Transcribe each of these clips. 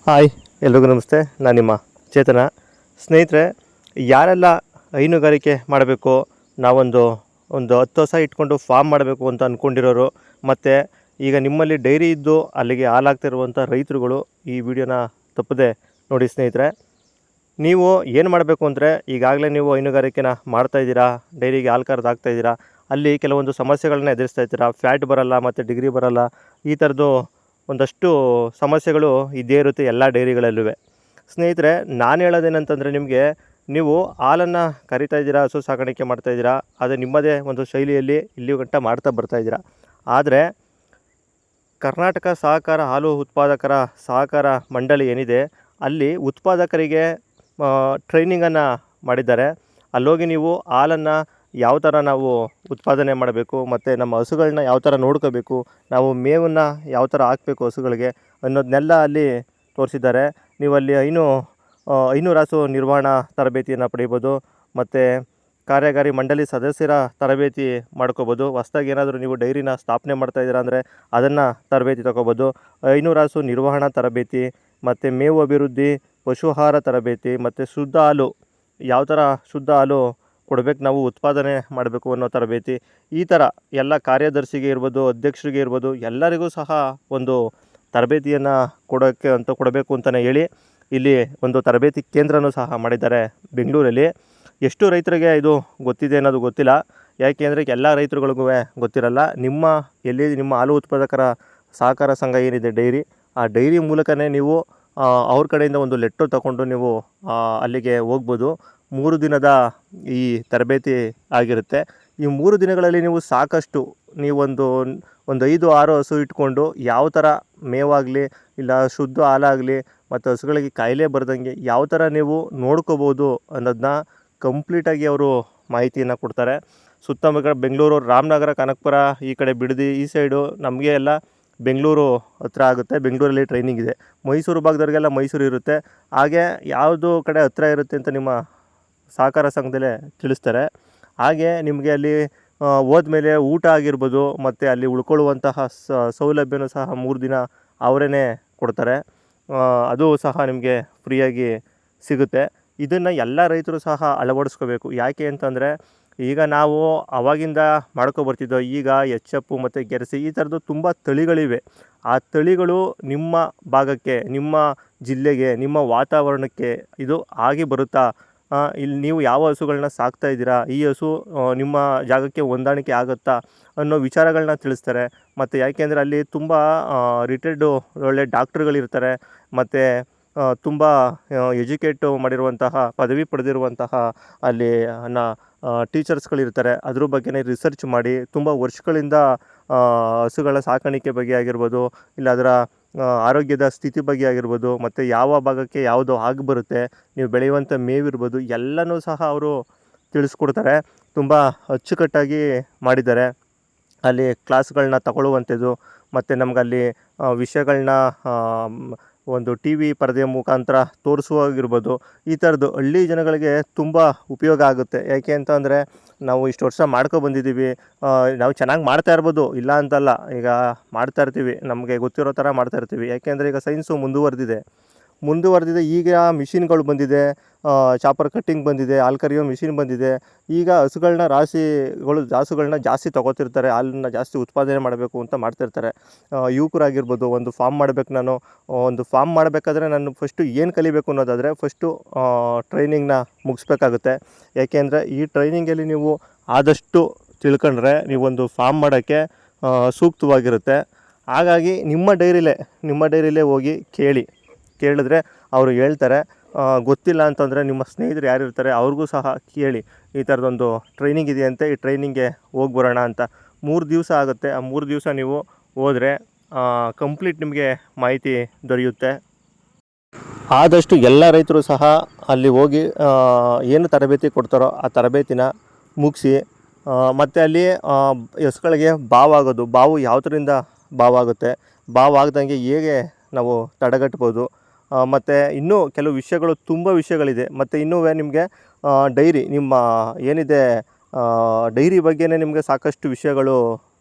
Hi, ಎಲ್ರಿಗೂ ನಮಸ್ತೆ. ನಾನು ನಿಮ್ಮ ಚೇತನ. ಸ್ನೇಹಿತರೆ, ಯಾರೆಲ್ಲ ಹೈನುಗಾರಿಕೆ ಮಾಡಬೇಕು, ನಾವೊಂದು 10 ಹಸ ಇಟ್ಕೊಂಡು ಫಾರ್ಮ್ ಮಾಡಬೇಕು ಅಂತ ಅಂದ್ಕೊಂಡಿರೋರು, ಮತ್ತು ಈಗ ನಿಮ್ಮಲ್ಲಿ ಡೈರಿ ಇದ್ದು ಅಲ್ಲಿಗೆ ಹಾಲಾಗ್ತಿರುವಂಥ ರೈತರುಗಳು ಈ ವಿಡಿಯೋನ ತಪ್ಪದೆ ನೋಡಿ. ಸ್ನೇಹಿತರೆ, ನೀವು ಏನು ಮಾಡಬೇಕು ಅಂದರೆ, ಈಗಾಗಲೇ ನೀವು ಹೈನುಗಾರಿಕೆನ ಮಾಡ್ತಾಯಿದ್ದೀರಾ, ಡೈರಿಗೆ ಹಾಲು ಕರೆದು ಹಾಕ್ತಾಯಿದ್ದೀರಾ, ಅಲ್ಲಿ ಕೆಲವೊಂದು ಸಮಸ್ಯೆಗಳನ್ನ ಎದುರಿಸ್ತಾ ಇದ್ದೀರಾ. ಫ್ಯಾಟ್ ಬರೋಲ್ಲ ಮತ್ತು ಡಿಗ್ರಿ ಬರೋಲ್ಲ, ಈ ಥರದ್ದು ಒಂದಷ್ಟು ಸಮಸ್ಯೆಗಳು ಇದ್ದೇ ಇರುತ್ತೆ ಎಲ್ಲ ಡೈರಿಗಳಲ್ಲೂ. ಸ್ನೇಹಿತರೆ, ನಾನು ಹೇಳೋದೇನಂತಂದರೆ, ನಿಮಗೆ ನೀವು ಹಾಲನ್ನು ಕರಿತಾ ಇದ್ದೀರಾ, ಹಸು ಸಾಕಾಣಿಕೆ ಮಾಡ್ತಾಯಿದ್ದೀರಾ, ಅದು ನಿಮ್ಮದೇ ಒಂದು ಶೈಲಿಯಲ್ಲಿ ಇಲ್ಲಿ ಗಂಟ ಮಾಡ್ತಾ ಬರ್ತಾಯಿದ್ದೀರಾ. ಆದರೆ ಕರ್ನಾಟಕ ಸಹಕಾರ ಹಾಲು ಉತ್ಪಾದಕರ ಸಹಕಾರ ಮಂಡಳಿ ಏನಿದೆ, ಅಲ್ಲಿ ಉತ್ಪಾದಕರಿಗೆ ಟ್ರೈನಿಂಗನ್ನು ಮಾಡಿದ್ದಾರೆ. ಅಲ್ಲೋಗಿ ನೀವು ಹಾಲನ್ನು ಯಾವ ಥರ ನಾವು ಉತ್ಪಾದನೆ ಮಾಡಬೇಕು, ಮತ್ತು ನಮ್ಮ ಹಸುಗಳನ್ನ ಯಾವ ಥರ ನೋಡ್ಕೋಬೇಕು, ನಾವು ಮೇವನ್ನು ಯಾವ ಥರ ಹಾಕಬೇಕು ಹಸುಗಳಿಗೆ ಅನ್ನೋದನ್ನೆಲ್ಲ ಅಲ್ಲಿ ತೋರಿಸಿದ್ದಾರೆ. ನೀವು ಅಲ್ಲಿ ಐನೂರು ಹಸು ನಿರ್ವಹಣಾ ತರಬೇತಿಯನ್ನು ಪಡಿಬೋದು, ಮತ್ತು ಕಾರ್ಯಕಾರಿ ಮಂಡಳಿ ಸದಸ್ಯರ ತರಬೇತಿ ಮಾಡ್ಕೋಬೋದು. ಹೊಸ್ದಾಗಿ ಏನಾದರೂ ನೀವು ಡೈರಿನ ಸ್ಥಾಪನೆ ಮಾಡ್ತಾಯಿದ್ದೀರಾ ಅಂದರೆ ಅದನ್ನು ತರಬೇತಿ ತೊಗೋಬೋದು. 500 ಹಸು ನಿರ್ವಹಣಾ ತರಬೇತಿ, ಮತ್ತು ಮೇವು ಅಭಿವೃದ್ಧಿ, ಪಶು ಆಹಾರ ತರಬೇತಿ, ಮತ್ತು ಶುದ್ಧ ಹಾಲು ಯಾವ ಥರ ಶುದ್ಧ ಹಾಲು ಕೊಡಬೇಕು, ನಾವು ಉತ್ಪಾದನೆ ಮಾಡಬೇಕು ಅನ್ನೋ ತರಬೇತಿ. ಈ ಥರ ಎಲ್ಲ ಕಾರ್ಯದರ್ಶಿಗೆ ಇರ್ಬೋದು, ಅಧ್ಯಕ್ಷರಿಗೆ ಇರ್ಬೋದು, ಎಲ್ಲರಿಗೂ ಸಹ ಒಂದು ತರಬೇತಿಯನ್ನು ಕೊಡಬೇಕು ಅಂತಲೇ ಹೇಳಿ ಇಲ್ಲಿ ಒಂದು ತರಬೇತಿ ಕೇಂದ್ರನೂ ಸಹ ಮಾಡಿದ್ದಾರೆ ಬೆಂಗಳೂರಲ್ಲಿ. ಎಷ್ಟು ರೈತರಿಗೆ ಇದು ಗೊತ್ತಿದೆ ಅನ್ನೋದು ಗೊತ್ತಿಲ್ಲ, ಯಾಕೆ ಅಂದರೆ ಎಲ್ಲ ರೈತರುಗಳಿಗೂ ಗೊತ್ತಿರಲ್ಲ. ನಿಮ್ಮ ಹಾಲು ಉತ್ಪಾದಕರ ಸಹಕಾರ ಸಂಘ ಏನಿದೆ ಡೈರಿ, ಆ ಡೈರಿ ಮೂಲಕನೇ ನೀವು ಅವ್ರ ಕಡೆಯಿಂದ ಒಂದು ಲೆಟ್ರ್ ತಗೊಂಡು ನೀವು ಅಲ್ಲಿಗೆ ಹೋಗ್ಬೋದು. 3 ದಿನದ ಈ ತರಬೇತಿ ಆಗಿರುತ್ತೆ. ಈ 3 ದಿನಗಳಲ್ಲಿ ನೀವು ಸಾಕಷ್ಟು ನೀವೊಂದು 5-6 ಹಸು ಇಟ್ಕೊಂಡು ಯಾವ ಥರ ಮೇವಾಗಲಿ ಇಲ್ಲ ಶುದ್ಧ ಹಾಲಾಗಲಿ ಮತ್ತು ಹಸುಗಳಿಗೆ ಕಾಯಿಲೆ ಬರ್ದಂಗೆ ಯಾವ ಥರ ನೀವು ನೋಡ್ಕೋಬೋದು ಅನ್ನೋದನ್ನ ಕಂಪ್ಲೀಟಾಗಿ ಅವರು ಮಾಹಿತಿಯನ್ನು ಕೊಡ್ತಾರೆ. ಸುತ್ತಮುತ್ತ ಬೆಂಗಳೂರು, ರಾಮನಗರ, ಕನಕಪುರ, ಈ ಕಡೆ ಬಿಡದಿ, ಈ ಸೈಡು ನಮಗೆ ಎಲ್ಲ ಬೆಂಗಳೂರು ಹತ್ರ ಆಗುತ್ತೆ. ಬೆಂಗಳೂರಲ್ಲಿ ಟ್ರೈನಿಂಗ್ ಇದೆ. ಮೈಸೂರು ಭಾಗದವ್ರಿಗೆಲ್ಲ ಮೈಸೂರು ಇರುತ್ತೆ. ಹಾಗೆ ಯಾವುದು ಕಡೆ ಹತ್ರ ಇರುತ್ತೆ ಅಂತ ನಿಮ್ಮ ಸಹಕಾರ ಸಂಘದಲ್ಲೇ ತಿಳಿಸ್ತಾರೆ. ಹಾಗೆ ನಿಮಗೆ ಅಲ್ಲಿ ಹೋದ್ಮೇಲೆ ಊಟ ಆಗಿರ್ಬೋದು, ಮತ್ತು ಅಲ್ಲಿ ಉಳ್ಕೊಳ್ಳುವಂತಹ ಸೌಲಭ್ಯನೂ ಸಹ 3 ದಿನ ಅವರೇ ಕೊಡ್ತಾರೆ. ಅದು ಸಹ ನಿಮಗೆ ಫ್ರೀಯಾಗಿ ಸಿಗುತ್ತೆ. ಇದನ್ನು ಎಲ್ಲ ರೈತರು ಸಹ ಅಳವಡಿಸ್ಕೋಬೇಕು. ಯಾಕೆ ಅಂತಂದರೆ, ಈಗ ನಾವು ಆವಾಗಿಂದ ಮಾಡ್ಕೊಬರ್ತಿದ್ದೋ, ಈಗ ಎಚ್.ಎಫ್ ಮತ್ತು ಗೆರ್ಸಿ ಈ ಥರದ್ದು ತುಂಬ ತಳಿಗಳಿವೆ. ಆ ತಳಿಗಳು ನಿಮ್ಮ ಭಾಗಕ್ಕೆ, ನಿಮ್ಮ ಜಿಲ್ಲೆಗೆ, ನಿಮ್ಮ ವಾತಾವರಣಕ್ಕೆ ಇದು ಆಗಿ ಬರುತ್ತಾ, ಇಲ್ಲಿ ನೀವು ಯಾವ ಹಸುಗಳನ್ನ ಸಾಕ್ತಾ ಇದ್ದೀರಾ, ಈ ಹಸು ನಿಮ್ಮ ಜಾಗಕ್ಕೆ ಹೊಂದಾಣಿಕೆ ಆಗುತ್ತಾ ಅನ್ನೋ ವಿಚಾರಗಳನ್ನ ತಿಳಿಸ್ತಾರೆ. ಮತ್ತು ಯಾಕೆಂದರೆ ಅಲ್ಲಿ ತುಂಬ ರಿಟೈರ್ಡು ಒಳ್ಳೆ ಡಾಕ್ಟ್ರುಗಳಿರ್ತಾರೆ, ಮತ್ತು ತುಂಬ ಎಜುಕೇಟ್ ಮಾಡಿರುವಂತಹ, ಪದವಿ ಪಡೆದಿರುವಂತಹ ಅಲ್ಲಿ ಟೀಚರ್ಸ್ಗಳಿರ್ತಾರೆ. ಅದ್ರ ಬಗ್ಗೆನೇ ರಿಸರ್ಚ್ ಮಾಡಿ ತುಂಬ ವರ್ಷಗಳಿಂದ ಹಸುಗಳ ಸಾಕಾಣಿಕೆ ಬಗ್ಗೆ ಆಗಿರ್ಬೋದು, ಇಲ್ಲ ಅದರ ಆರೋಗ್ಯದ ಸ್ಥಿತಿ ಬಗ್ಗೆ ಆಗಿರ್ಬೋದು, ಮತ್ತು ಯಾವ ಭಾಗಕ್ಕೆ ಯಾವುದು ಬರುತ್ತೆ, ನೀವು ಬೆಳೆಯುವಂಥ ಮೇವಿರ್ಬೋದು, ಎಲ್ಲನೂ ಸಹ ಅವರು ತಿಳಿಸ್ಕೊಡ್ತಾರೆ. ತುಂಬ ಅಚ್ಚುಕಟ್ಟಾಗಿ ಮಾಡಿದ್ದಾರೆ. ಅಲ್ಲಿ ಕ್ಲಾಸ್ಗಳನ್ನ ತಗೊಳ್ಳುವಂಥದ್ದು, ಮತ್ತು ನಮಗಲ್ಲಿ ವಿಷಯಗಳನ್ನ ಒಂದು ಟಿ ವಿ ಪರದೆಯ ಮುಖಾಂತರ ತೋರಿಸುವಾಗಿರ್ಬೋದು. ಈ ಥರದ್ದು ಹಳ್ಳಿ ಜನಗಳಿಗೆ ತುಂಬ ಉಪಯೋಗ ಆಗುತ್ತೆ. ಯಾಕೆ ಅಂತ ಅಂದರೆ, ನಾವು ಇಷ್ಟು ವರ್ಷ ಬಂದಿದ್ದೀವಿ, ನಾವು ಚೆನ್ನಾಗಿ ಮಾಡ್ತಾ ಇರ್ಬೋದು, ಇಲ್ಲ ಅಂತಲ್ಲ, ಈಗ ಮಾಡ್ತಾಯಿರ್ತೀವಿ, ನಮಗೆ ಗೊತ್ತಿರೋ ಥರ ಮಾಡ್ತಾಯಿರ್ತೀವಿ. ಯಾಕೆಂದರೆ ಈಗ ಸೈನ್ಸು ಮುಂದುವರೆದಿದೆ. ಈಗ ಮಿಷಿನ್ಗಳು ಬಂದಿದೆ, ಚಾಪರ್ ಕಟ್ಟಿಂಗ್ ಬಂದಿದೆ, ಹಾಲು ಕರೆಯೋ ಮಿಷಿನ್ ಬಂದಿದೆ. ಈಗ ಹಸುಗಳನ್ನ ಜಾಸ್ತಿ ತೊಗೋತಿರ್ತಾರೆ, ಹಾಲನ್ನು ಜಾಸ್ತಿ ಉತ್ಪಾದನೆ ಮಾಡಬೇಕು ಅಂತ ಮಾಡ್ತಿರ್ತಾರೆ. ಯುವಕರಾಗಿರ್ಬೋದು, ಒಂದು ಫಾರ್ಮ್ ಮಾಡಬೇಕಾದ್ರೆ ನಾನು ಫಸ್ಟು ಏನು ಕಲಿಬೇಕು ಅನ್ನೋದಾದರೆ, ಫಸ್ಟು ಟ್ರೈನಿಂಗ್ನ ಮುಗಿಸ್ಬೇಕಾಗುತ್ತೆ. ಯಾಕೆಂದರೆ ಈ ಟ್ರೈನಿಂಗಲ್ಲಿ ನೀವು ಆದಷ್ಟು ತಿಳ್ಕೊಂಡ್ರೆ ನೀವೊಂದು ಫಾರ್ಮ್ ಮಾಡೋಕ್ಕೆ ಸೂಕ್ತವಾಗಿರುತ್ತೆ. ಹಾಗಾಗಿ ನಿಮ್ಮ ಡೈರಿಲೇ ಹೋಗಿ ಕೇಳಿದ್ರೆ ಅವರು ಹೇಳ್ತಾರೆ. ಗೊತ್ತಿಲ್ಲ ಅಂತಂದರೆ ನಿಮ್ಮ ಸ್ನೇಹಿತರು ಯಾರಿರ್ತಾರೆ ಅವ್ರಿಗೂ ಸಹ ಕೇಳಿ, ಈ ಥರದೊಂದು ಟ್ರೈನಿಂಗ್ ಇದೆಯಂತೆ, ಈ ಟ್ರೈನಿಂಗ್ಗೆ ಹೋಗಿ ಬರೋಣ ಅಂತ. 3 ದಿವಸ ಆಗುತ್ತೆ. ಆ 3 ದಿವಸ ನೀವು ಹೋದರೆ ಕಂಪ್ಲೀಟ್ ನಿಮಗೆ ಮಾಹಿತಿ ದೊರೆಯುತ್ತೆ. ಆದಷ್ಟು ಎಲ್ಲ ರೈತರು ಸಹ ಅಲ್ಲಿ ಹೋಗಿ ಏನು ತರಬೇತಿ ಕೊಡ್ತಾರೋ ಆ ತರಬೇತಿನ ಮುಗಿಸಿ, ಮತ್ತು ಅಲ್ಲಿ ಹಸುಗಳಿಗೆ ಬಾವು ಯಾವುದರಿಂದ ಬಾವಾಗುತ್ತೆ, ಬಾವಾಗ್ದಂಗೆ ಹೇಗೆ ನಾವು ತಡೆಗಟ್ಬೋದು, ಮತ್ತು ಇನ್ನೂ ಕೆಲವು ವಿಷಯಗಳು, ತುಂಬ ವಿಷಯಗಳಿದೆ. ಮತ್ತು ಇನ್ನೂ ನಿಮಗೆ ಡೈರಿ, ನಿಮ್ಮ ಏನಿದೆ ಡೈರಿ ಬಗ್ಗೆನೇ ನಿಮಗೆ ಸಾಕಷ್ಟು ವಿಷಯಗಳು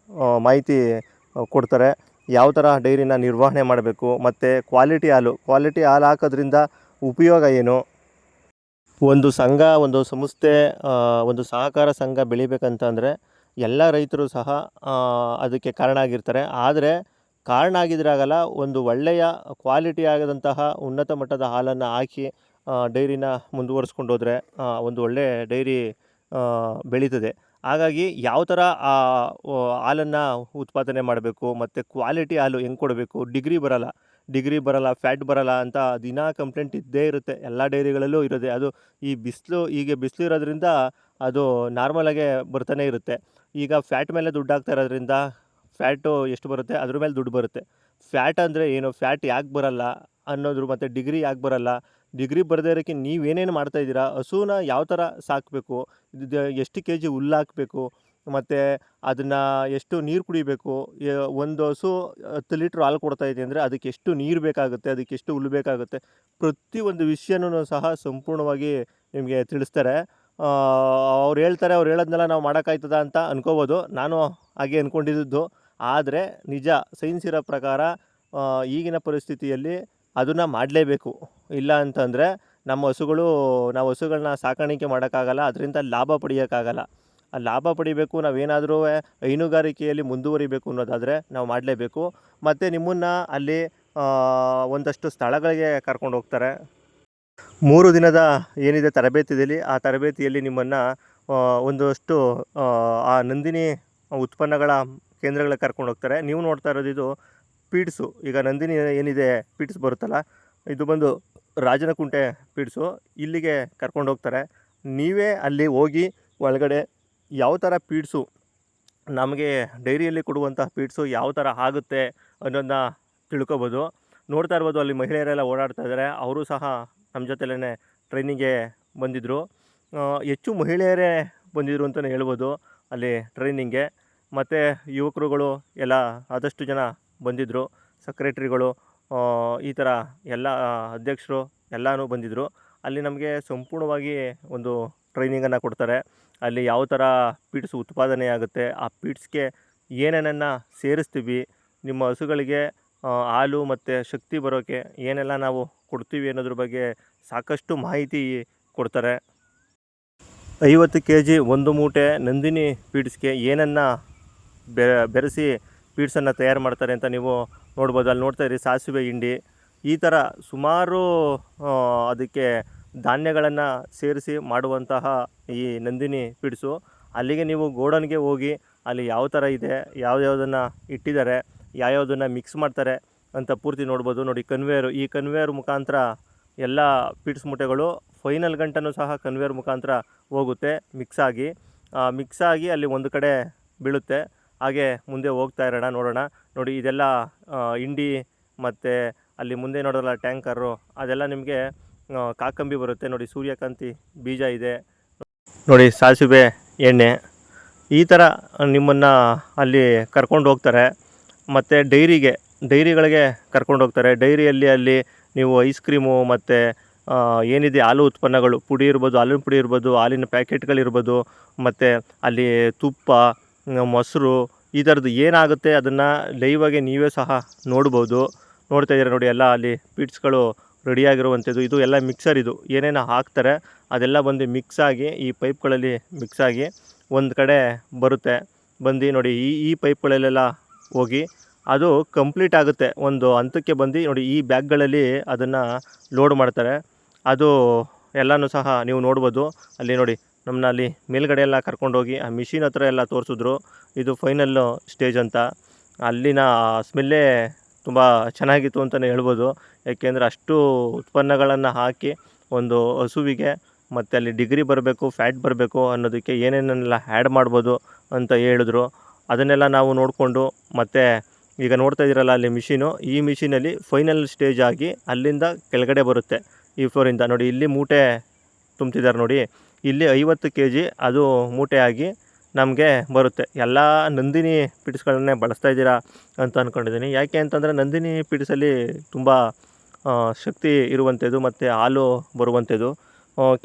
ಮಾಹಿತಿ ಕೊಡ್ತಾರೆ. ಯಾವ ಥರ ಡೈರಿನ ನಿರ್ವಹಣೆ ಮಾಡಬೇಕು, ಮತ್ತು ಕ್ವಾಲಿಟಿ ಹಾಲು ಹಾಕೋದ್ರಿಂದ ಉಪಯೋಗ ಏನು, ಒಂದು ಸಂಘ, ಒಂದು ಸಂಸ್ಥೆ, ಒಂದು ಸಹಕಾರ ಸಂಘ ಬೆಳಿಬೇಕಂತಂದರೆ ಎಲ್ಲ ರೈತರು ಸಹ ಅದಕ್ಕೆ ಕಾರಣ ಆಗಿರ್ತಾರೆ. ಆದರೆ ಕಾರಣ ಆಗಿದ್ರಾಗಲ್ಲ, ಒಂದು ಒಳ್ಳೆಯ ಕ್ವಾಲಿಟಿ ಆದಂತಹ ಉನ್ನತ ಮಟ್ಟದ ಹಾಲನ್ನು ಹಾಕಿ ಡೈರಿನ ಮುಂದುವರಿಸ್ಕೊಂಡು ಹೋದರೆ ಒಂದು ಒಳ್ಳೆಯ ಡೈರಿ ಬೆಳೀತದೆ. ಹಾಗಾಗಿ ಯಾವ ಥರ ಹಾಲನ್ನು ಉತ್ಪಾದನೆ ಮಾಡಬೇಕು, ಮತ್ತು ಕ್ವಾಲಿಟಿ ಹಾಲು ಹೆಂಗೆ ಕೊಡಬೇಕು, ಡಿಗ್ರಿ ಬರಲ್ಲ, ಫ್ಯಾಟ್ ಬರಲ್ಲ ಅಂತ ದಿನಾ ಕಂಪ್ಲೇಂಟ್ ಇದ್ದೇ ಇರುತ್ತೆ. ಎಲ್ಲ ಡೈರಿಗಳಲ್ಲೂ ಇರೋದೆ ಅದು. ಈಗ ಬಿಸಿಲು ಇರೋದ್ರಿಂದ ಅದು ನಾರ್ಮಲಾಗೆ ಬರ್ತಾನೆ ಇರುತ್ತೆ. ಈಗ ಫ್ಯಾಟ್ ಮೇಲೆ ದುಡ್ಡು ಹಾಕ್ತಾ ಇರೋದ್ರಿಂದ ಫ್ಯಾಟು ಎಷ್ಟು ಬರುತ್ತೆ ಅದ್ರ ಮೇಲೆ ದುಡ್ಡು ಬರುತ್ತೆ. ಫ್ಯಾಟ್ ಅಂದರೆ ಏನು, ಫ್ಯಾಟ್ ಯಾಕೆ ಬರಲ್ಲ ಅನ್ನೋದ್ರ, ಮತ್ತು ಡಿಗ್ರಿ ಯಾಕೆ ಬರಲ್ಲ, ಡಿಗ್ರಿ ಬರದೇ ಇರೋಕ್ಕೆ ನೀವೇನೇನು ಮಾಡ್ತಾಯಿದ್ದೀರಾ, ಹಸುನ ಯಾವ ಥರ ಸಾಕಬೇಕು, ಎಷ್ಟು ಕೆ ಜಿ ಹುಲ್ಲು ಹಾಕಬೇಕು, ಮತ್ತು ಅದನ್ನು ಎಷ್ಟು ನೀರು ಕುಡಿಬೇಕು, ಒಂದು ಹಸು 10 ಲೀಟ್ರ್ ಹಾಲು ಕೊಡ್ತಾಯಿದೆ ಅಂದರೆ ಅದಕ್ಕೆ ಎಷ್ಟು ನೀರು ಬೇಕಾಗುತ್ತೆ, ಅದಕ್ಕೆ ಎಷ್ಟು ಹುಲ್ಲು ಬೇಕಾಗುತ್ತೆ, ಪ್ರತಿಯೊಂದು ವಿಷಯನೂ ಸಹ ಸಂಪೂರ್ಣವಾಗಿ ನಿಮಗೆ ತಿಳಿಸ್ತಾರೆ. ಅವ್ರು ಹೇಳೋದನ್ನೆಲ್ಲ ನಾವು ಮಾಡೋಕ್ಕಾಯ್ತದ ಅಂತ ಅನ್ಕೋಬೋದು. ನಾನು ಹಾಗೆ ಅಂದ್ಕೊಂಡಿದ್ದು. ಆದರೆ ನಿಜ, ಸೈನ್ಸ್ ಇರೋ ಪ್ರಕಾರ ಈಗಿನ ಪರಿಸ್ಥಿತಿಯಲ್ಲಿ ಅದನ್ನು ಮಾಡಲೇಬೇಕು. ಇಲ್ಲ ಅಂತಂದರೆ ನಾವು ಹಸುಗಳನ್ನ ಸಾಕಾಣಿಕೆ ಮಾಡೋಕ್ಕಾಗಲ್ಲ, ಅದರಿಂದ ಲಾಭ ಪಡೆಯೋಕ್ಕಾಗಲ್ಲ. ಆ ಲಾಭ ಪಡಿಬೇಕು, ನಾವೇನಾದರೂ ಹೈನುಗಾರಿಕೆಯಲ್ಲಿ ಮುಂದುವರಿಬೇಕು ಅನ್ನೋದಾದರೆ ನಾವು ಮಾಡಲೇಬೇಕು. ಮತ್ತು ನಿಮ್ಮನ್ನು ಅಲ್ಲಿ ಒಂದಷ್ಟು ಸ್ಥಳಗಳಿಗೆ ಕರ್ಕೊಂಡು ಹೋಗ್ತಾರೆ. 3 ದಿನದ ಏನಿದೆ ತರಬೇತಿಯಲ್ಲಿ, ಆ ತರಬೇತಿಯಲ್ಲಿ ನಿಮ್ಮನ್ನು ಒಂದಷ್ಟು ಆ ನಂದಿನಿ ಉತ್ಪನ್ನಗಳ ಕೇಂದ್ರಗಳಿಗೆ ಕರ್ಕೊಂಡು ಹೋಗ್ತಾರೆ. ನೀವು ನೋಡ್ತಾ ಇರೋದು ಇದು ಪೀಡ್ಸು. ಈಗ ನಂದಿನಿ ಏನಿದೆ ಪೀಡ್ಸ್ ಬರುತ್ತಲ್ಲ, ಇದು ಬಂದು ರಾಜನಕುಂಟೆ ಪೀಡ್ಸು. ಇಲ್ಲಿಗೆ ಕರ್ಕೊಂಡು ಹೋಗ್ತಾರೆ. ನೀವೇ ಅಲ್ಲಿ ಹೋಗಿ ಒಳಗಡೆ ಯಾವ ಥರ ಪೀಡ್ಸು, ನಮಗೆ ಡೈರಿಯಲ್ಲಿ ಕೊಡುವಂಥ ಪೀಡ್ಸು ಯಾವ ಥರ ಆಗುತ್ತೆ ಅನ್ನೋದನ್ನ ತಿಳ್ಕೊಬೋದು. ನೋಡ್ತಾ ಇರ್ಬೋದು, ಅಲ್ಲಿ ಮಹಿಳೆಯರೆಲ್ಲ ಓಡಾಡ್ತಾ ಇದ್ದಾರೆ. ಅವರು ಸಹ ನಮ್ಮ ಜೊತೆಲೇ ಟ್ರೈನಿಂಗ್ಗೆ ಬಂದಿದ್ದರು. ಹೆಚ್ಚು ಮಹಿಳೆಯರೇ ಬಂದಿದ್ದರು ಅಂತಲೇ ಹೇಳ್ಬೋದು ಅಲ್ಲಿ ಟ್ರೈನಿಂಗ್ಗೆ. ಮತ್ತು ಯುವಕರುಗಳು ಎಲ್ಲ ಆದಷ್ಟು ಜನ ಬಂದಿದ್ದರು. ಸೆಕ್ರೆಟ್ರಿಗಳು, ಈ ಥರ ಎಲ್ಲ ಅಧ್ಯಕ್ಷರು ಎಲ್ಲನೂ ಬಂದಿದ್ದರು. ಅಲ್ಲಿ ನಮಗೆ ಸಂಪೂರ್ಣವಾಗಿ ಒಂದು ಟ್ರೈನಿಂಗನ್ನು ಕೊಡ್ತಾರೆ. ಅಲ್ಲಿ ಯಾವ ಥರ ಪೀಡ್ಸ್ ಉತ್ಪಾದನೆ ಆಗುತ್ತೆ, ಆ ಪೀಡ್ಸ್ಗೆ ಏನೇನನ್ನು ಸೇರಿಸ್ತೀವಿ, ನಿಮ್ಮ ಹಸುಗಳಿಗೆ ಹಾಲು ಮತ್ತು ಶಕ್ತಿ ಬರೋಕ್ಕೆ ಏನೆಲ್ಲ ನಾವು ಕೊಡ್ತೀವಿ ಅನ್ನೋದ್ರ ಬಗ್ಗೆ ಸಾಕಷ್ಟು ಮಾಹಿತಿ ಕೊಡ್ತಾರೆ. 50 kg ಒಂದು ಮೂಟೆ ನಂದಿನಿ ಪೀಡ್ಸ್ಗೆ ಏನನ್ನು ಬೆರೆಸಿ ಪೀಡ್ಸನ್ನು ತಯಾರು ಮಾಡ್ತಾರೆ ಅಂತ ನೀವು ನೋಡ್ಬೋದು. ಅಲ್ಲಿ ನೋಡ್ತಾ ಇರಿ, ಸಾಸಿವೆ ಹಿಂಡಿ, ಈ ಥರ ಸುಮಾರು ಅದಕ್ಕೆ ಧಾನ್ಯಗಳನ್ನು ಸೇರಿಸಿ ಮಾಡುವಂತಹ ಈ ನಂದಿನಿ ಪೀಡ್ಸು. ಅಲ್ಲಿಗೆ ನೀವು ಗೋಡನ್ಗೆ ಹೋಗಿ ಅಲ್ಲಿ ಯಾವ ಥರ ಇದೆ, ಯಾವ್ಯಾವುದನ್ನು ಇಟ್ಟಿದ್ದಾರೆ, ಯಾವ್ಯಾವುದನ್ನು ಮಿಕ್ಸ್ ಮಾಡ್ತಾರೆ ಅಂತ ಪೂರ್ತಿ ನೋಡ್ಬೋದು. ನೋಡಿ, ಈ ಕನ್ವೇಯರ್ ಮುಖಾಂತರ ಎಲ್ಲ ಪೀಡ್ಸ್ ಮೂಟೆಗಳು ಫೈನಲ್ ಗಂಟನೂ ಸಹ ಕನ್ವೇಯರ್ ಮುಖಾಂತರ ಹೋಗುತ್ತೆ, ಮಿಕ್ಸ್ ಆಗಿ ಅಲ್ಲಿ ಒಂದು ಕಡೆ ಬೀಳುತ್ತೆ. ಹಾಗೆ ಮುಂದೆ ಹೋಗ್ತಾ ಇರೋಣ, ನೋಡೋಣ. ನೋಡಿ, ಇದೆಲ್ಲ ಹಿಂಡಿ, ಮತ್ತು ಅಲ್ಲಿ ಮುಂದೆ ನೋಡೋಲ್ಲ ಟ್ಯಾಂಕರು, ಅದೆಲ್ಲ ನಿಮಗೆ ಕಾಕಂಬಿ ಬರುತ್ತೆ. ನೋಡಿ, ಸೂರ್ಯಕಾಂತಿ ಬೀಜ ಇದೆ, ನೋಡಿ ಸಾಸಿವೆ ಎಣ್ಣೆ. ಈ ಥರ ನಿಮ್ಮನ್ನು ಅಲ್ಲಿ ಕರ್ಕೊಂಡು ಹೋಗ್ತಾರೆ. ಮತ್ತು ಡೈರಿಗಳಿಗೆ ಕರ್ಕೊಂಡು ಹೋಗ್ತಾರೆ. ಡೈರಿಯಲ್ಲಿ ನೀವು ಐಸ್ ಕ್ರೀಮು, ಮತ್ತು ಏನಿದೆ ಹಾಲು ಉತ್ಪನ್ನಗಳು, ಪುಡಿ ಇರ್ಬೋದು, ಹಾಲಿನ ಪುಡಿ ಇರ್ಬೋದು, ಹಾಲಿನ ಪ್ಯಾಕೆಟ್ಗಳಿರ್ಬೋದು, ಮತ್ತು ಅಲ್ಲಿ ತುಪ್ಪ, ಮೊಸರು, ಈ ಥರದ್ದು ಏನಾಗುತ್ತೆ ಅದನ್ನು ಲೈವಾಗಿ ನೀವೇ ಸಹ ನೋಡ್ಬೋದು. ನೋಡ್ತಾ ಇದ್ದೀರಾ ನೋಡಿ, ಎಲ್ಲ ಅಲ್ಲಿ ಪೀಡ್ಸ್ಗಳು ರೆಡಿಯಾಗಿರುವಂಥದ್ದು. ಇದು ಎಲ್ಲ ಮಿಕ್ಸರ್. ಇದು ಏನೇನು ಹಾಕ್ತಾರೆ ಅದೆಲ್ಲ ಬಂದು ಮಿಕ್ಸಾಗಿ ಈ ಪೈಪ್ಗಳಲ್ಲಿ ಮಿಕ್ಸಾಗಿ ಒಂದು ಕಡೆ ಬರುತ್ತೆ. ಬಂದು ನೋಡಿ, ಈ ಪೈಪ್ಗಳಲ್ಲೆಲ್ಲ ಹೋಗಿ ಅದು ಕಂಪ್ಲೀಟ್ ಆಗುತ್ತೆ. ಒಂದು ಹಂತಕ್ಕೆ ಬಂದು ನೋಡಿ, ಈ ಬ್ಯಾಗ್ಗಳಲ್ಲಿ ಅದನ್ನು ಲೋಡ್ ಮಾಡ್ತಾರೆ. ಅದು ಎಲ್ಲನೂ ಸಹ ನೀವು ನೋಡ್ಬೋದು. ಅಲ್ಲಿ ನೋಡಿ, ನಮ್ಮನ್ನ ಅಲ್ಲಿ ಮೇಲ್ಗಡೆ ಎಲ್ಲ ಕರ್ಕೊಂಡೋಗಿ ಆ ಮಿಷಿನ್ ಹತ್ರ ಎಲ್ಲ ತೋರಿಸಿದ್ರು. ಇದು ಫೈನಲ್ಲು ಸ್ಟೇಜ್ ಅಂತ. ಅಲ್ಲಿನ ಸ್ಮೆಲ್ಲೇ ತುಂಬ ಚೆನ್ನಾಗಿತ್ತು ಅಂತಲೇ ಹೇಳ್ಬೋದು. ಯಾಕೆಂದರೆ ಅಷ್ಟು ಉತ್ಪನ್ನಗಳನ್ನು ಹಾಕಿ ಒಂದು ಹಸುವಿಗೆ, ಮತ್ತು ಅಲ್ಲಿ ಡಿಗ್ರಿ ಬರಬೇಕು, ಫ್ಯಾಟ್ ಬರಬೇಕು ಅನ್ನೋದಕ್ಕೆ ಏನೇನೆಲ್ಲ ಆ್ಯಡ್ ಮಾಡ್ಬೋದು ಅಂತ ಹೇಳಿದ್ರು. ಅದನ್ನೆಲ್ಲ ನಾವು ನೋಡಿಕೊಂಡು, ಮತ್ತು ಈಗ ನೋಡ್ತಾ ಇದ್ದೀರಲ್ಲ ಅಲ್ಲಿ ಮಿಷಿನು, ಈ ಮಿಷಿನಲ್ಲಿ ಫೈನಲ್ ಸ್ಟೇಜ್ ಆಗಿ ಅಲ್ಲಿಂದ ಕೆಳಗಡೆ ಬರುತ್ತೆ. ಈ ಫ್ಲೋರಿಂದ ನೋಡಿ, ಇಲ್ಲಿ ಮೂಟೆ ತುಂಬ್ತಿದ್ದಾರೆ ನೋಡಿ, ಇಲ್ಲಿ 50 kg ಅದು ಮೂಟೆ ಆಗಿ ನಮಗೆ ಬರುತ್ತೆ. ಎಲ್ಲ ನಂದಿನಿ ಪೀಡ್ಸ್ಗಳನ್ನೇ ಬಳಸ್ತಾ ಇದ್ದೀರಾ ಅಂತ ಅಂದ್ಕೊಂಡಿದ್ದೀನಿ. ಯಾಕೆ ಅಂತಂದರೆ ನಂದಿನಿ ಪೀಡ್ಸಲ್ಲಿ ತುಂಬ ಶಕ್ತಿ ಇರುವಂಥದ್ದು, ಮತ್ತು ಹಾಲು ಬರುವಂಥದ್ದು.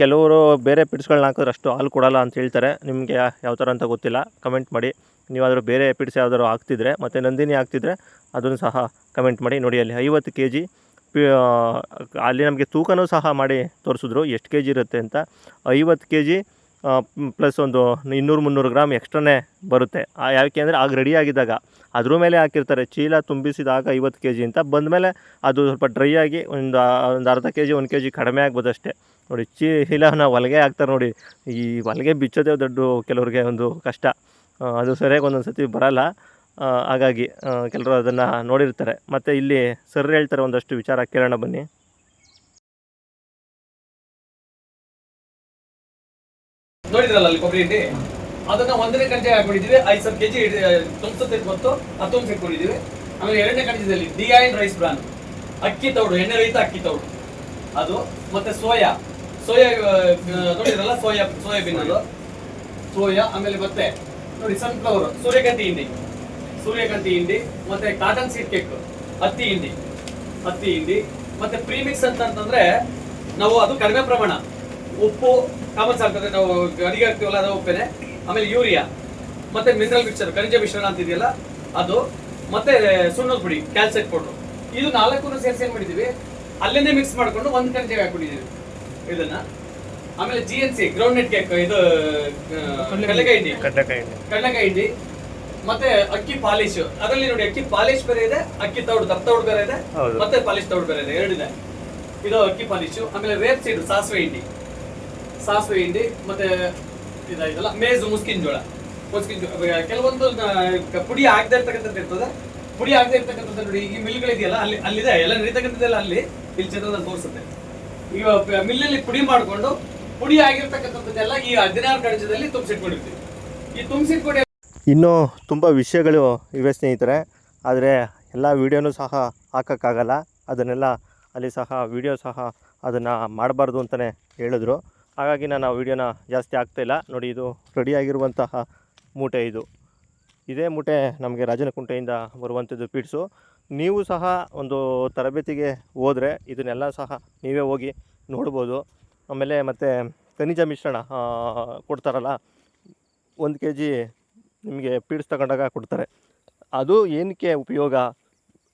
ಕೆಲವರು ಬೇರೆ ಪೀಡ್ಸ್ಗಳನ್ನ ಹಾಕಿದ್ರೆ ಅಷ್ಟು ಹಾಲು ಕೊಡೋಲ್ಲ ಅಂತ ಹೇಳ್ತಾರೆ. ನಿಮಗೆ ಯಾವ ಥರ ಅಂತ ಗೊತ್ತಿಲ್ಲ, ಕಮೆಂಟ್ ಮಾಡಿ. ನೀವಾದರೂ ಬೇರೆ ಪಿಡ್ಸ್ ಯಾವ್ದಾದ್ರು ಹಾಕ್ತಿದ್ರೆ ಮತ್ತು ನಂದಿನಿ ಹಾಕ್ತಿದ್ರೆ ಅದನ್ನು ಸಹ ಕಮೆಂಟ್ ಮಾಡಿ. ನೋಡಿ ಅಲ್ಲಿ 50 kg ಅಲ್ಲಿ ನಮಗೆ ತೂಕನೂ ಸಹ ಮಾಡಿ ತೋರಿಸಿದ್ರು ಎಷ್ಟು kg ಇರುತ್ತೆ ಅಂತ. 50 kg ಪ್ಲಸ್ ಒಂದು 200-300 ಗ್ರಾಮ್ ಎಕ್ಸ್ಟ್ರಾನೇ ಬರುತ್ತೆ. ಯಾಕೆ ಅಂದರೆ ಆಗ ರೆಡಿ ಆಗಿದ್ದಾಗ ಅದ್ರ ಮೇಲೆ ಹಾಕಿರ್ತಾರೆ. ಚೀಲ ತುಂಬಿಸಿದಾಗ 50 kg ಅಂತ ಬಂದಮೇಲೆ ಅದು ಸ್ವಲ್ಪ ಡ್ರೈ ಆಗಿ ಒಂದು ಅರ್ಧ kg 1 kg ಕಡಿಮೆ ಆಗ್ಬೋದು ಅಷ್ಟೇ. ನೋಡಿ ಚೀಲನ ಹೊಲಿಗೆ ಹಾಕ್ತಾರೆ ನೋಡಿ. ಈ ಹೊಲಿಗೆ ಬಿಚ್ಚೋದೇ ದೊಡ್ಡ ಕೆಲವ್ರಿಗೆ ಒಂದು ಕಷ್ಟ, ಅದು ಸರಿಯಾಗಿ ಒಂದೊಂದು ಸತಿ ಬರಲ್ಲ. ಹಾಗಾಗಿ ಕೆಲವರು ಅದನ್ನು ನೋಡಿರ್ತಾರೆ. ಮತ್ತು ಇಲ್ಲಿ ಸರ್ ಹೇಳ್ತಾರೆ ಒಂದಷ್ಟು ವಿಚಾರ ಕೇಳೋಣ ಬನ್ನಿ. ನೋಡಿದ್ರಲ್ಲ ಅಲ್ಲಿ ಕೊಬ್ಬರಿ ಹಿಂಡಿ, ಅದನ್ನ 1ನೇ ಕಂಟೆ ಹಾಕೊಂಡಿದ್ದೀವಿ. 50 kg ತುಂಬಿಸುತ್ತೆ ಮತ್ತು 10 ಇಟ್ಕೊಂಡಿದ್ದೀವಿ. ಆಮೇಲೆ 2ನೇ ಕಂಟೆದಲ್ಲಿ ಡಿಐನ್ ರೈಸ್ ಬ್ರಾನ್ ಅಕ್ಕಿ ತೌಡು, ಎಣ್ಣೆ ರಹಿತ ಅಕ್ಕಿ ತೌಡು ಅದು, ಮತ್ತೆ ಸೋಯಾ ನೋಡಿದ್ರಲ್ಲ ಸೋಯಾಬೀನ್ ಅದು ಸೋಯಾ. ಆಮೇಲೆ ಮತ್ತೆ ನೋಡಿ ಸನ್ಫ್ಲವರ್, ಸೂರ್ಯಕಾಂತಿ ಹಿಂಡಿ, ಮತ್ತೆ ಕಾಟನ್ ಸೀಡ್ ಕೇಕ್, ಹತ್ತಿ ಹಿಂಡಿ, ಮತ್ತೆ ಪ್ರೀಮಿಕ್ಸ್ ಅಂತಂದ್ರೆ ನಾವು ಅದು ಕಡಿಮೆ ಪ್ರಮಾಣ, ಉಪ್ಪು ಕಾಮನ್ ಸಾಲ್ಟ್ ಅಂದ್ರೆ ನಾವು ಅಡಿಗೆ ಹಾಕ್ತೀವಲ್ಲ ಅದು ಉಪ್ಪೇನೆ. ಆಮೇಲೆ ಯೂರಿಯಾ, ಮತ್ತೆ ಮಿನರಲ್ ಮಿಕ್ಸರ್ ಖನಿಜ ಮಿಶ್ರಣ ಅಂತಿದೆಯಲ್ಲ ಅದು, ಮತ್ತೆ ಸುಣ್ಣದ ಪುಡಿ, ಕ್ಯಾಲ್ಸೈಟ್ ಪೌಡರ್, ಇದು 4 ಸೇರಿಸಿ ಏನ್ ಮಾಡಿದೀವಿ ಅಲ್ಲೇನೆ ಮಿಕ್ಸ್ ಮಾಡ್ಕೊಂಡು 1 ಕಂಟೆಗೆ ಹಾಕೊಂಡಿದೀವಿ ಇದನ್ನ. ಆಮೇಲೆ GNC ಗ್ರೌಂಡ್ ನೆಟ್ ಕೇಕ್, ಇದು ಕಡಲೆಕಾಯಿ ಹಿಂಡಿ, ಮತ್ತೆ ಅಕ್ಕಿ ಪಾಲಿಶ್. ಅದರಲ್ಲಿ ನೋಡಿ ಅಕ್ಕಿ ಪಾಲಿಶ್ ಬೇರೆ ಇದೆ, ಅಕ್ಕಿ ತೌಡು ದಪ್ಪ ತೌಡು ಬೇರೆ ಇದೆ, ಮತ್ತೆ ಪಾಲಿಶ್ ತೌಡು ಬೇರೆ ಇದೆ, ಎರಡಿದೆ. ಇದು ಅಕ್ಕಿ ಪಾಲಿಶ್. ಆಮೇಲೆ ರೇಪ್ ಸೀಡ್ ಸಾಸಿವೆ ಹಿಂಡಿ, ಮತ್ತೆ ಇದೆಲ್ಲ ಮೇಜು ಮುಸ್ಕಿನ್ ಜೋಳ. ಕೆಲವೊಂದು ಪುಡಿ ಆಗದೆ ಇರ್ತಕ್ಕಂಥದ್ದು ಇರ್ತದೆ. ಪುಡಿ ಆಗದೆ ಇರ್ತಕ್ಕಂಥದ್ದು ನೋಡಿ ಈ ಮಿಲ್ಗಳಿದೆಯಲ್ಲ ಅಲ್ಲಿದೆ ಎಲ್ಲ ನಡೀತಕ್ಕಂಥದ್ದೆಲ್ಲ ಇಲ್ಲಿ ಚಿತ್ರದಲ್ಲಿ ತೋರಿಸುತ್ತೆ. ಈಗ ಮಿಲ್ಲಲ್ಲಿ ಪುಡಿ ಮಾಡಿಕೊಂಡು ಪುಡಿ ಆಗಿರ್ತಕ್ಕಂಥದ್ದೆಲ್ಲ ಈ 16 ಕಣಜದಲ್ಲಿ ತುಂಬಿಸಿಟ್ಕೊಂಡಿರ್ತೀವಿ. ಈ ತುಂಬಿಸಿಟ್ಕೊಂಡು ಇನ್ನೂ ತುಂಬ ವಿಷಯಗಳು ಇವೆ ಸ್ನೇಹಿತರೆ, ಆದರೆ ಎಲ್ಲ ವೀಡಿಯೋನೂ ಸಹ ಹಾಕೋಕ್ಕಾಗಲ್ಲ. ಅದನ್ನೆಲ್ಲ ಅಲ್ಲಿ ಸಹ ವೀಡಿಯೋ ಸಹ ಅದನ್ನು ಮಾಡಬಾರ್ದು ಅಂತಲೇ ಹೇಳಿದ್ರು. ಹಾಗಾಗಿ ನಾನು ಆ ವೀಡಿಯೋನ ಜಾಸ್ತಿ ಆಗ್ತಾಯಿಲ್ಲ. ನೋಡಿ ಇದು ರೆಡಿಯಾಗಿರುವಂತಹ ಮೂಟೆ, ಇದೇ ಮೂಟೆ ನಮಗೆ ರಾಜನಕುಂಟೆಯಿಂದ ಬರುವಂಥದ್ದು ಪೀಡ್ಸು. ನೀವು ಸಹ ಒಂದು ತರಬೇತಿಗೆ ಹೋದರೆ ಇದನ್ನೆಲ್ಲ ಸಹ ನೀವೇ ಹೋಗಿ ನೋಡ್ಬೋದು. ಆಮೇಲೆ ಮತ್ತು ಖನಿಜ ಮಿಶ್ರಣ ಕೊಡ್ತಾರಲ್ಲ, 1 kg ನಿಮಗೆ ಪೀಡ್ಸ್ ತಗೊಂಡಾಗ ಕೊಡ್ತಾರೆ. ಅದು ಏನಕ್ಕೆ ಉಪಯೋಗ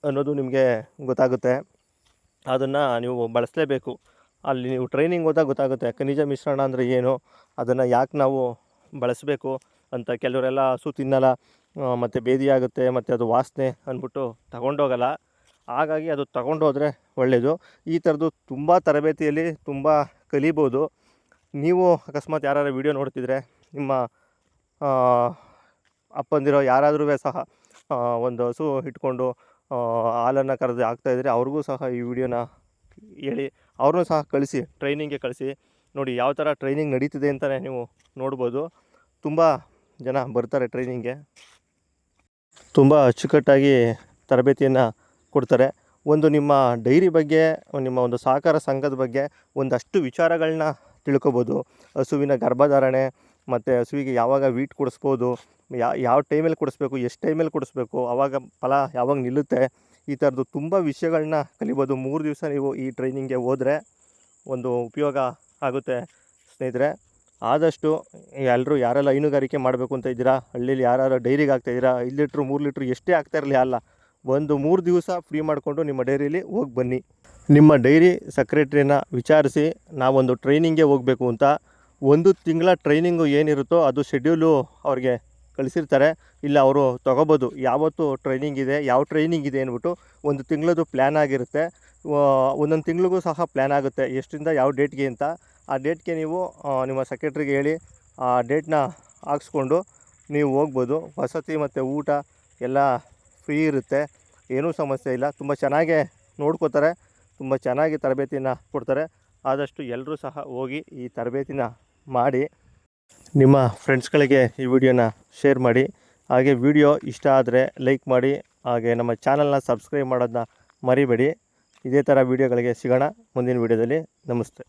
ಅನ್ನೋದು ನಿಮಗೆ ಗೊತ್ತಾಗುತ್ತೆ. ಅದನ್ನು ನೀವು ಬಳಸಲೇಬೇಕು. ಅಲ್ಲಿ ನೀವು ಟ್ರೈನಿಂಗ್ ಹೋದಾಗ ಗೊತ್ತಾಗುತ್ತೆ ಖನಿಜ ಮಿಶ್ರಣ ಅಂದರೆ ಏನು, ಅದನ್ನು ಯಾಕೆ ನಾವು ಬಳಸಬೇಕು ಅಂತ. ಕೆಲವರೆಲ್ಲ ಹಸು ತಿನ್ನಲ್ಲ, ಮತ್ತು ಬೇದಿ ಆಗುತ್ತೆ, ಮತ್ತು ಅದು ವಾಸನೆ ಅಂದ್ಬಿಟ್ಟು ತಗೊಂಡೋಗಲ್ಲ. ಹಾಗಾಗಿ ಅದು ತಗೊಂಡೋದ್ರೆ ಒಳ್ಳೆಯದು. ಈ ಥರದ್ದು ತುಂಬ ತರಬೇತಿಯಲ್ಲಿ ತುಂಬ ಕಲಿಬೋದು. ನೀವು ಅಕಸ್ಮಾತ್ ಯಾರು ವೀಡಿಯೋ ನೋಡ್ತಿದ್ರೆ ನಿಮ್ಮ ಅಪ್ಪಂದಿರೋ ಯಾರಾದ್ರೂ ಸಹ ಒಂದು ಹಸು ಇಟ್ಕೊಂಡು ಹಾಲನ್ನು ಕರೆದು ಹಾಕ್ತಾಯಿದ್ರೆ ಅವ್ರಿಗೂ ಸಹ ಈ ವಿಡಿಯೋನ ಹೇಳಿ ಅವ್ರನ್ನೂ ಸಹ ಕಳಿಸಿ, ಟ್ರೈನಿಂಗ್ಗೆ ಕಳಿಸಿ. ನೋಡಿ ಯಾವ ಥರ ಟ್ರೈನಿಂಗ್ ನಡೀತಿದೆ ಅಂತಲೇ ನೀವು ನೋಡ್ಬೋದು. ತುಂಬ ಜನ ಬರ್ತಾರೆ ಟ್ರೈನಿಂಗ್ಗೆ, ತುಂಬ ಅಚ್ಚುಕಟ್ಟಾಗಿ ತರಬೇತಿಯನ್ನು ಕೊಡ್ತಾರೆ. ಒಂದು ನಿಮ್ಮ ಡೈರಿ ಬಗ್ಗೆ, ನಿಮ್ಮ ಒಂದು ಸಹಕಾರ ಸಂಘದ ಬಗ್ಗೆ ಒಂದಷ್ಟು ವಿಚಾರಗಳನ್ನ ತಿಳ್ಕೊಬೋದು. ಹಸುವಿನ ಗರ್ಭಧಾರಣೆ, ಮತ್ತು ಹಸುವಿಗೆ ಯಾವಾಗ ವೀಟ್ ಕೊಡಿಸ್ಬೋದು, ಯಾವ ಟೈಮಲ್ಲಿ ಕೊಡಿಸ್ಬೇಕು, ಎಷ್ಟು ಟೈಮಲ್ಲಿ ಕೊಡಿಸ್ಬೇಕು, ಆವಾಗ ಫಲ ಯಾವಾಗ ನಿಲ್ಲುತ್ತೆ, ಈ ಥರದ್ದು ತುಂಬ ವಿಷಯಗಳನ್ನ ಕಲಿಬೋದು. 3 ದಿವಸ ನೀವು ಈ ಟ್ರೈನಿಂಗ್ಗೆ ಹೋದರೆ ಒಂದು ಉಪಯೋಗ ಆಗುತ್ತೆ ಸ್ನೇಹಿತರೆ. ಆದಷ್ಟು ಎಲ್ಲರೂ ಯಾರೆಲ್ಲ ಹೈನುಗಾರಿಕೆ ಮಾಡಬೇಕು ಅಂತ ಇದ್ದೀರಾ, ಹಳ್ಳಿಲಿ ಯಾರು ಡೈರಿಗೆ ಆಗ್ತಾಯಿದ್ದೀರಾ, 5 ಲೀಟ್ರ್ 3 ಲೀಟ್ರ್ ಎಷ್ಟೇ ಆಗ್ತಾ ಇರಲಿ ಅಲ್ಲ, ಒಂದು 3 ದಿವಸ ಫ್ರೀ ಮಾಡಿಕೊಂಡು ನಿಮ್ಮ ಡೈರಿಲಿ ಹೋಗಿ ಬನ್ನಿ. ನಿಮ್ಮ ಡೈರಿ ಸೆಕ್ರೆಟ್ರಿನ ವಿಚಾರಿಸಿ ನಾವೊಂದು ಟ್ರೈನಿಂಗ್ಗೆ ಹೋಗಬೇಕು ಅಂತ. 1 ತಿಂಗಳ ಟ್ರೈನಿಂಗು ಏನಿರುತ್ತೋ ಅದು ಶೆಡ್ಯೂಲು ಅವ್ರಿಗೆ ಕಳಿಸಿರ್ತಾರೆ. ಇಲ್ಲ ಅವರು ತೊಗೋಬೋದು, ಯಾವತ್ತು ಟ್ರೈನಿಂಗ್ ಇದೆ, ಯಾವ ಟ್ರೈನಿಂಗ್ ಇದೆ ಅಂದ್ಬಿಟ್ಟು 1 ತಿಂಗಳದ್ದು ಪ್ಲ್ಯಾನ್ ಆಗಿರುತ್ತೆ. ಒಂದೊಂದು ತಿಂಗಳಿಗೂ ಸಹ ಪ್ಲ್ಯಾನ್ ಆಗುತ್ತೆ ಎಷ್ಟರಿಂದ ಯಾವ ಡೇಟ್ಗೆ ಅಂತ. ಆ ಡೇಟ್ಗೆ ನೀವು ನಿಮ್ಮ ಸೆಕ್ರೆಟ್ರಿಗೆ ಹೇಳಿ ಆ ಡೇಟ್ನ ಹಾಕ್ಸ್ಕೊಂಡು ನೀವು ಹೋಗ್ಬೋದು. ವಸತಿ ಮತ್ತು ಊಟ ಎಲ್ಲ ಫ್ರೀ ಇರುತ್ತೆ, ಏನೂ ಸಮಸ್ಯೆ ಇಲ್ಲ. ತುಂಬ ಚೆನ್ನಾಗೇ ನೋಡ್ಕೋತಾರೆ, ತುಂಬ ಚೆನ್ನಾಗಿ ತರಬೇತಿನ ಕೊಡ್ತಾರೆ. ಆದಷ್ಟು ಎಲ್ಲರೂ ಸಹ ಹೋಗಿ ಈ ತರಬೇತಿನ ಮಾಡಿ ನಿಮ್ಮ ಫ್ರೆಂಡ್ಸ್ಗಳಿಗೆ ಈ ವಿಡಿಯೋನ ಶೇರ್ ಮಾಡಿ. ಹಾಗೆ ವಿಡಿಯೋ ಇಷ್ಟ ಆದರೆ ಲೈಕ್ ಮಾಡಿ, ಹಾಗೆ ನಮ್ಮ ಚಾನಲ್ನ ಸಬ್ಸ್ಕ್ರೈಬ್ ಮಾಡೋದನ್ನ ಮರಿಬೇಡಿ. ಇದೇ ಥರ ವೀಡಿಯೋಗಳಿಗೆ ಸಿಗೋಣ ಮುಂದಿನ ವೀಡಿಯೋದಲ್ಲಿ. ನಮಸ್ತೆ.